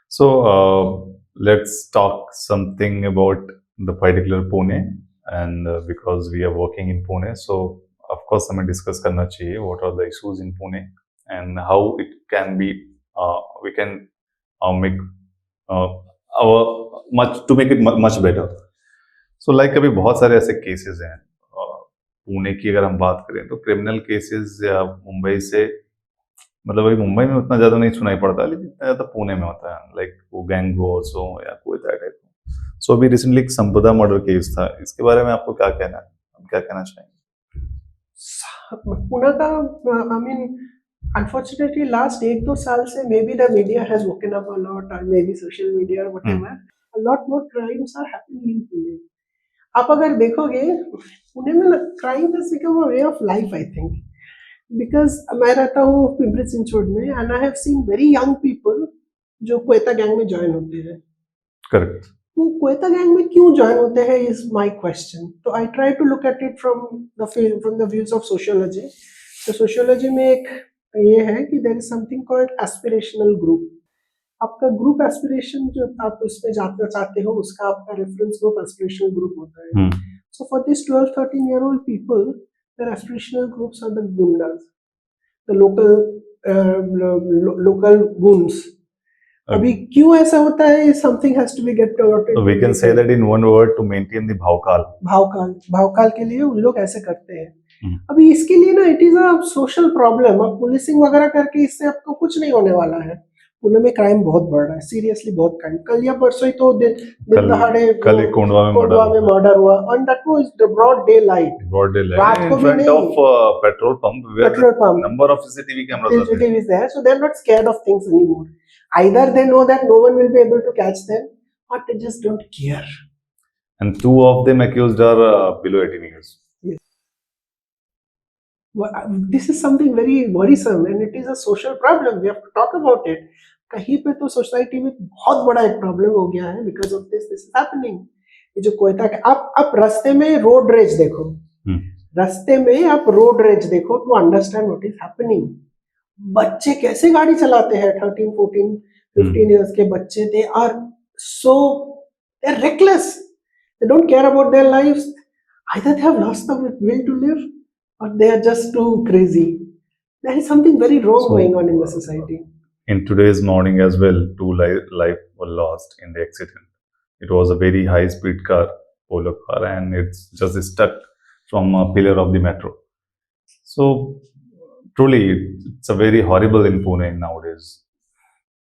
so let's talk something about the particular Pune, and because we are working in Pune, so of course हमें discuss करना चाहिए what are the issues in Pune and how it can be we can make to make it much better. So like अभी बहुत सारे ऐसे cases हैं पुणे की अगर हम बात करें तो क्रिमिनल केसेस या मुंबई से, मतलब अभी मुंबई में उतना ज्यादा नहीं सुनाई पड़ता, लेकिन जितना ज्यादा पुणे में होता है, लाइक वो गैंग वॉर्स हो या कोई टाइप. सो अभी रिसेंटली एक संपदा मर्डर केस था, इसके बारे में आपको क्या कहना है, क्या कहना चाहेंगे? पुणे का, आई मीन unfortunately last 1-2 साल से maybe the media has woken up a lot, or maybe social media or whatever, a lot more crimes are happening in Pune. आप अगर देखोगे पुणे में crime has become a way of life, I think, because मैं रहता हूँ पिंपरी चिंचवड में, and I have seen very young people जो कोयता गैंग में ज्वाइन होते हैं. करेक्ट. वो कोयता गैंग में क्यों ज्वाइन होते हैं is my question. तो I try to look at it from the views of sociology. तो sociology में एक ये है कि there is something called aspirational group. आपका ग्रुप एस्पिरेशन जो आप उसमें जाना चाहते हो, उसका आपका रेफरेंस ग्रुप एस्पिरेशनल ग्रुप होता है. So for these 12-13-year-old people, their aspirational groups are the gundas, the local goons. अभी क्यों ऐसा होता है? Something has to be get So we can say that in one word to maintain the भावकाल के लिए उन लोग ऐसे करते हैं। अभी इसके लिए ना it is a social problem. अब पुलिसिंग वगैरह करके इससे आपको कुछ नहीं होने वाला है। पुणे में क्राइम बहुत बढ़ रहा है, सीरियसली बहुत क्राइम। कल या परसों ही तो दिन दहाड़े कोंडवा में मर्डर हुआ, and that was the broad daylight. रात को भी नहीं, petrol pump number of CCTV cameras there, so they're not scared of things anymore. Either they know that no one will be able to catch them, or they just don't care. And two of them accused are below 18 years. Yes. Well, this is something very worrisome, and it is a social problem. We have to talk about it. कहीं पे तो society में बहुत बड़ा एक problem हो गया है because of this is happening. ये जो कोयता का आप रास्ते में रोड रेज देखो, रास्ते में आप रोड रेज देखो to understand what is happening. बच्चे कैसे गाड़ी चलाते हैं, 13, 14, 15 इयर्स के बच्चे, they are so they are reckless, they don't care about their lives. Either they have lost the will to live, or they are just too crazy. There is something very wrong going on in the society. In today's morning as well, two life were lost in the accident. It was a very high-speed car, Polo car, and it's just stuck from a pillar of the metro. So, truly, it's a very horrible in Pune nowadays.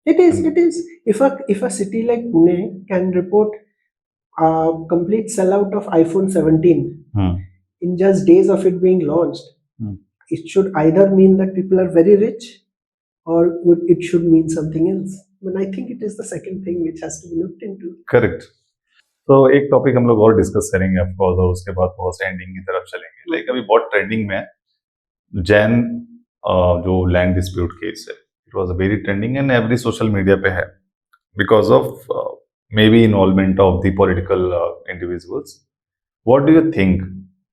It is. It is. If a city like Pune can report complete sellout of iPhone 17 in just days of it being launched, it should either mean that people are very rich, or it should mean something else. But I think it is the second thing which has to be looked into. Correct. तो एक topic हम लोग और discuss करेंगे of course, और उसके बाद थोड़ा सा एंडिंग की तरफ चलेंगे। लाइक अभी बहुत ट्रेंडिंग में जैन जो लैंड डिस्प्यूट केस है, it was very trending and every social media पे है because of may be involvement of the political individuals. What do you think,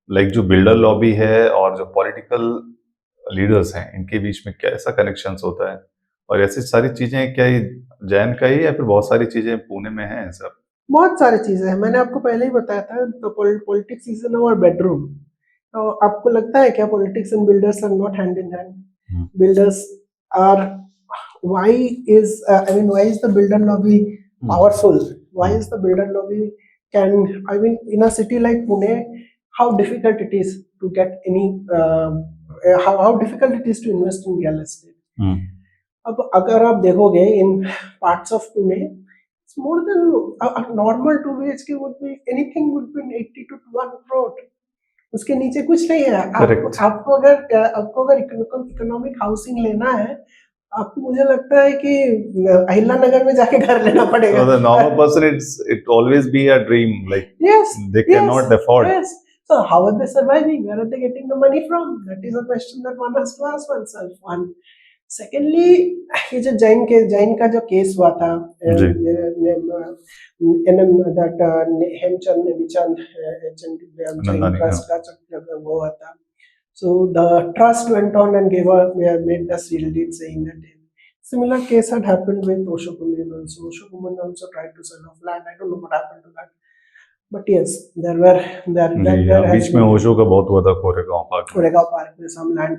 like जो बिल्डर लॉबी है और जो पॉलिटिकल लीडर्स हैं, इनके बीच में क्या ऐसा कनेक्शन होता है, और ऐसी सारी चीजें क्या ये जैन का ही या फिर बहुत सारी चीजें पुणे में हैं? सब बहुत सारी चीजें हैं, मैंने आपको पहले ही बताया था। तो politics is in our bedroom. तो आपको लगता है क्या politics and builders are not hand in hand? Builders are, why is why is the builder lobby powerful? Why is the builder lobby can, I mean, in a city like Pune, how difficult it is to get any how difficult it is to invest in real estate. अब अगर आप देखोगे in parts of Pune, it's more than a normal 2 BHK would be, anything would be 80 to 1 crore. उसके नीचे कुछ नहीं है। आपको अगर इकोनॉमिक हाउसिंग लेना है, आपको, मुझे लगता है कि अहिल्या नगर में जाके घर लेना पड़ेगा। So the normal person, it always be a dream, like yes, they cannot afford. Yes. So how are they surviving? Where are they getting the money from? That is a question that one has to ask oneself. One. Secondly, ये जो जैन का जो case हुआ था, that Hemchand Nemichand Jain trust का वो हुआ था। So the trust went on and made the seal deed saying that similar case had happened with Osho Kumin also. Osho Kumin also tried to sell off land. I don't know what happened to that. But yes, बीच में ओशो का बहुत हुआ था Koregaon park में। Some land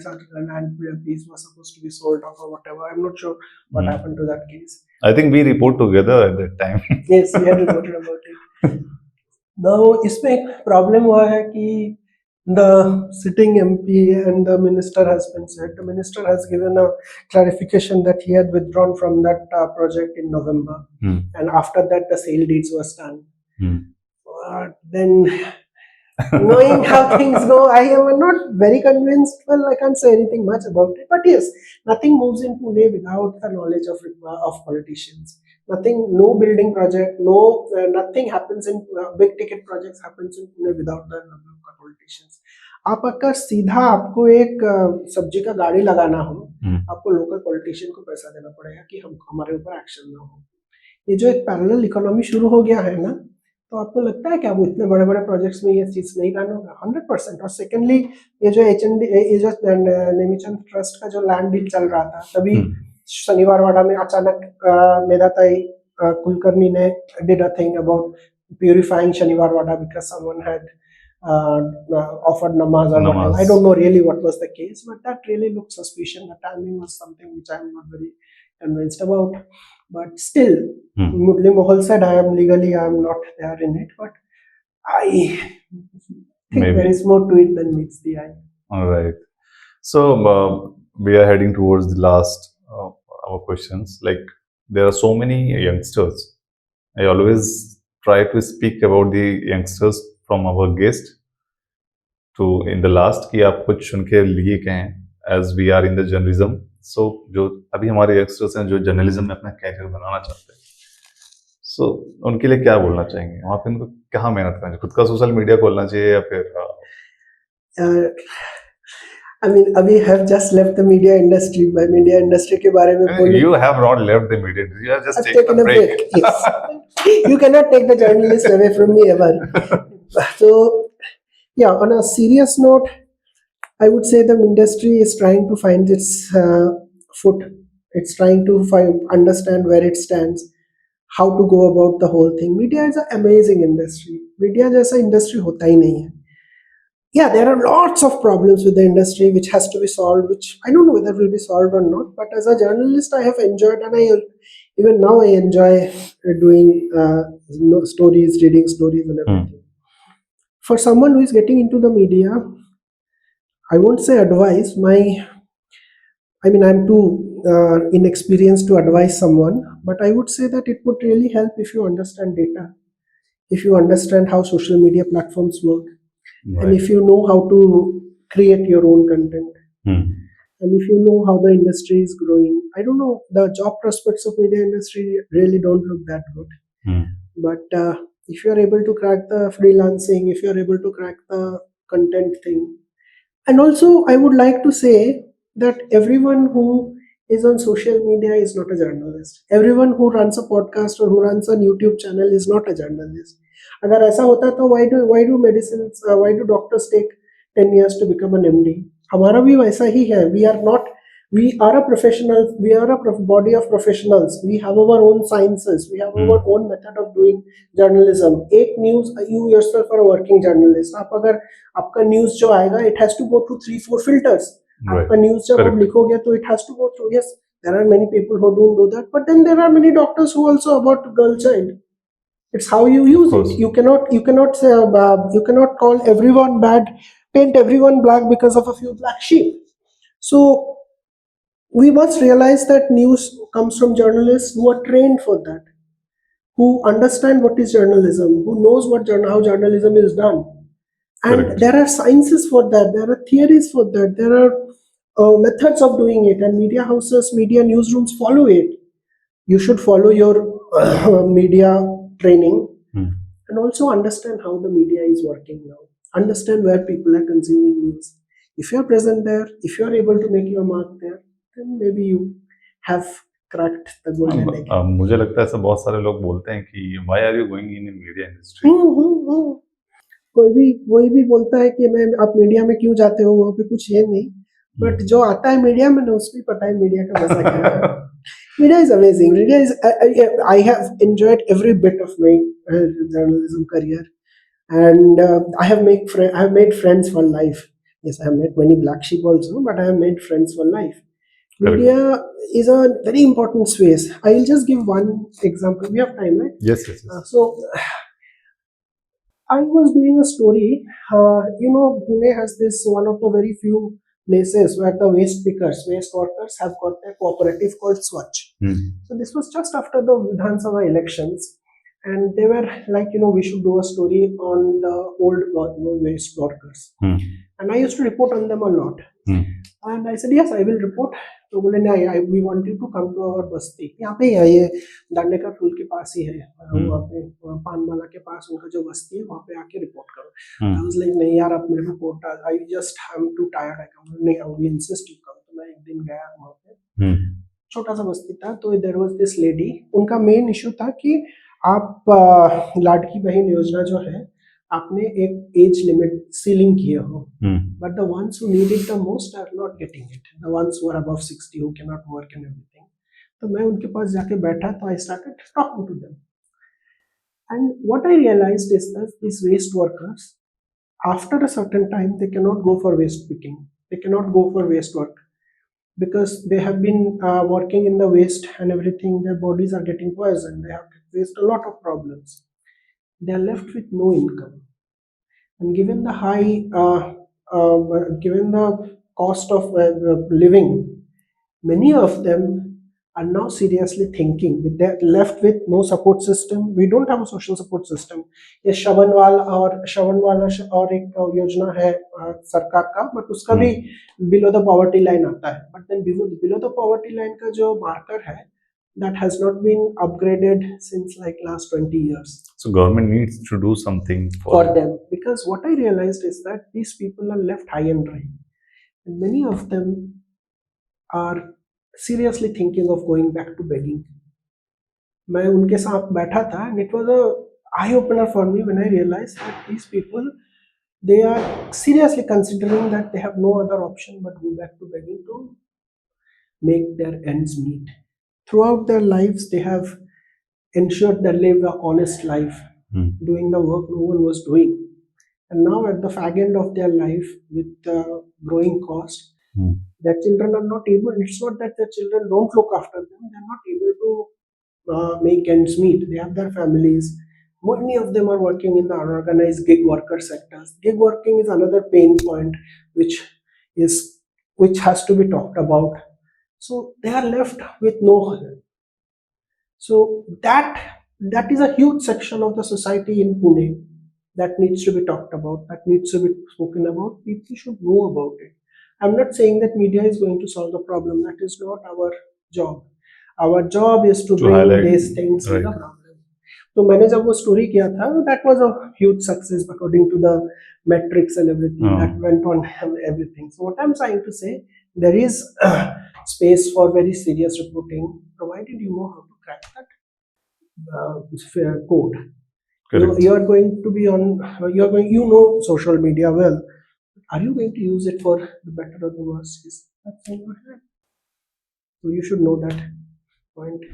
piece was supposed to be sold off or whatever. I'm not sure what happened to that case. I think we report together at that time. Yes, we had reported about it. Now इसमें एक problem हुआ है कि the sitting MP and the minister has been said. The minister has given a clarification that he had withdrawn from that project in November, and after that the sale deeds was done. But then, knowing how things go, I am not very convinced. Well, I can't say anything much about it. But yes, nothing moves in Pune without the knowledge of politicians. Nothing, no building project, nothing happens in big ticket projects happens in Pune without the knowledge of politicians. आप अगर सीधा आपको एक सब्जी का गाड़ी लगाना हो, आपको लोकल पॉलिटिशियन को पैसा देना पड़ेगा कि हमारे ऊपर एक्शन ना हो। ये जो एक पैरेलल इकोनॉमी शुरू हो गया है ना, तो आपको लगता है क्या वो इतने बड़े बड़े प्रोजेक्ट्स में ये चीज नहीं रन होगा? 100%। और सेकेंडली, ये जो नेमिचंद ट्रस्ट का जो लैंड डील चल रहा था, तभी शनिवार वाड़ा में अचानक मेधाताई कुलकर्णी ने did a thing about purifying Shaniwar Wada because someone had offered namaz or whatever. I don't know really what was the case, but that really looked suspicious. The timing was something which I'm not very convinced about. But still, Murli Mohal said, I am not there in it, but I think Maybe. there is more to it than meets the eye. All right. So we are heading towards the last our questions. Like, there are so many youngsters. I always try to speak about the youngsters from our guest to in the last कि आप कुछ सुन के लिए कहें as we are in the journalism. So जो अभी हमारे youngsters हैं जो जर्नलिज्म में अपना कैरियर बनाना चाहते हैं, so उनके लिए क्या बोलना चाहेंगे? वहाँ पे उनको कहाँ मेहनत करना चाहिए? खुद का सोशल मीडिया खोलना चाहिए या फिर I mean, we have just left the media industry. By media industry के बारे में बोले. You have not left the media industry. You have just taken a break. Yes. You cannot take the journalist away from me ever. So, yeah, on a serious note, I would say the industry is trying to find its foot. It's trying to understand where it stands, how to go about the whole thing. Media is an amazing industry. Media जैसा industry होता ही नहीं है. Yeah, there are lots of problems with the industry which has to be solved, which I don't know whether will be solved or not. But as a journalist, I have enjoyed, and even now I enjoy doing stories, reading stories, and everything. For someone who is getting into the media, I won't say advice. I'm too inexperienced to advise someone, but I would say that it would really help if you understand data, if you understand how social media platforms work. Right. And if you know how to create your own content, and if you know how the industry is growing. I don't know, the job prospects of media industry really don't look that good. But if you are able to crack the freelancing, if you are able to crack the content thing, and also I would like to say that everyone who is on social media is not a journalist. Everyone who runs a podcast or who runs a YouTube channel is not a journalist. अगर ऐसा होता तो why do doctors take 10 years to become an MD? हमारा भी वैसा ही है. We are a professional. We are a body of professionals. We have our own sciences. We have our own method of doing journalism. एक news, you yourself are a working journalist. आप अगर आपका news जो आएगा, it has to go through 3-4 filters. आपका news जब आप लिखोगे तो it has to go through. Yes, there are many people who don't do that, but then there are many doctors who also about girl child. It's how you use it. You cannot say you cannot call everyone bad, paint everyone black because of a few black sheep. So we must realize that news comes from journalists who are trained for that, who understand what is journalism, who knows how journalism is done. And correct. There are sciences for that, there are theories for that, there are methods of doing it, and media houses, media newsrooms follow it. You should follow your media training, and also understand how the media is working now. Understand where people are consuming news. If you are present there, if you are able to make your mark there, then maybe you have cracked the golden egg. मुझे लगता है ऐसा बहुत सारे लोग बोलते हैं कि why are you going in media industry? कोई भी बोलता है कि आप मीडिया में क्यों जाते हो, वहाँ पे कुछ है नहीं. बट जो आता है मीडिया में ना, उसको पता है मीडिया का मजा क्या है. Media is amazing. Media is. I have enjoyed every bit of my journalism career, and I have made friends for life. Yes, I have met many black sheep also, but I have made friends for life. Media is a very important space. I will just give one example. We have time, right? Yes. So I was doing a story. Pune has this one of the very few places where the waste workers have got a cooperative called Swachh. So this was just after the Vidhan Sabha elections, and they were like, we should do a story on the old waste workers. And I used to report on them a lot. And I said, yes, I will report. तो बोले नहीं, we want you to come to our बस्ती. यहाँ पे है, ये दांडे का पुल के पास ही है, वहाँ पे पानमाला के पास उनका जो बस्ती है, वहाँ पे आके रिपोर्ट करो. I was like, नहीं यार, आप मेरे report, I just am too tired. I come. नहीं, we insist you come. तो मैं एक दिन गया वहाँ पे. छोटा सा बस्ती था. तो there was this lady. उनका मेन इशू था कि आप लाडकी बहन योजना जो है, आपने एक एज लिमिट सीलिंग किया हो, but the ones who need it the most are not getting it. The ones who are above 60 who cannot work and everything. तो मैं उनके पास जाके बैठा, तो I started talking to them. And what I realized is that these waste workers, after a certain time, they cannot go for waste picking. They cannot go for waste work. because they have been working in the waste and everything. Their bodies are getting poisoned. They have faced a lot of problems. They are left with no income, and given the given the cost of living, many of them are now seriously thinking. With they're left with no support system. We don't have a social support system. ये श्रवण वाला और एक योजना है सरकार का, but उसका भी बिलो द पॉवर्टी लाइन आता है. But then below the poverty line का जो मार्कर है, that has not been upgraded since like last 20 years. So government needs to do something for them, because what I realized is that these people are left high and dry, and many of them are seriously thinking of going back to begging. मैं उनके साथ बैठा था, and it was a eye opener for me when I realized that these people, they are seriously considering that they have no other option but go back to begging to make their ends meet. Throughout their lives, they have ensured they live an honest life, doing the work no one was doing. And now at the fag end of their life, with growing cost, their children are not able. It's not that their children don't look after them. They're not able to make ends meet. They have their families. Many of them are working in the unorganized gig worker sectors. Gig working is another pain point which has to be talked about. So they are left with no hope. So that is a huge section of the society in Pune that needs to be talked about, that needs to be spoken about. People should know about it. I'm not saying that media is going to solve the problem. That is not our job. Our job is to bring these things in the problem. तो मैंने जब वो story किया था, that was a huge success according to the metrics and everything that went on everything. So what I'm trying to say, there is space for very serious reporting, provided you know how to crack that code. You are going to be on. You know social media well. Are you going to use it for the better or the worse? That's in your hand. So you should know that point.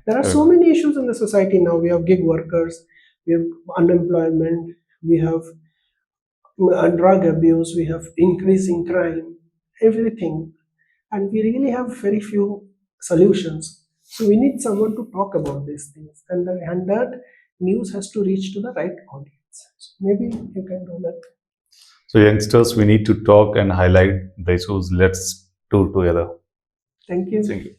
There are so many issues in the society now. We have gig workers, we have unemployment, we have drug abuse, we have increasing crime, everything, and we really have very few solutions. So we need someone to talk about these things, and that news has to reach to the right audience. So maybe you can do that. So youngsters, we need to talk and highlight the issues. Let's do together. Thank you. Thank you.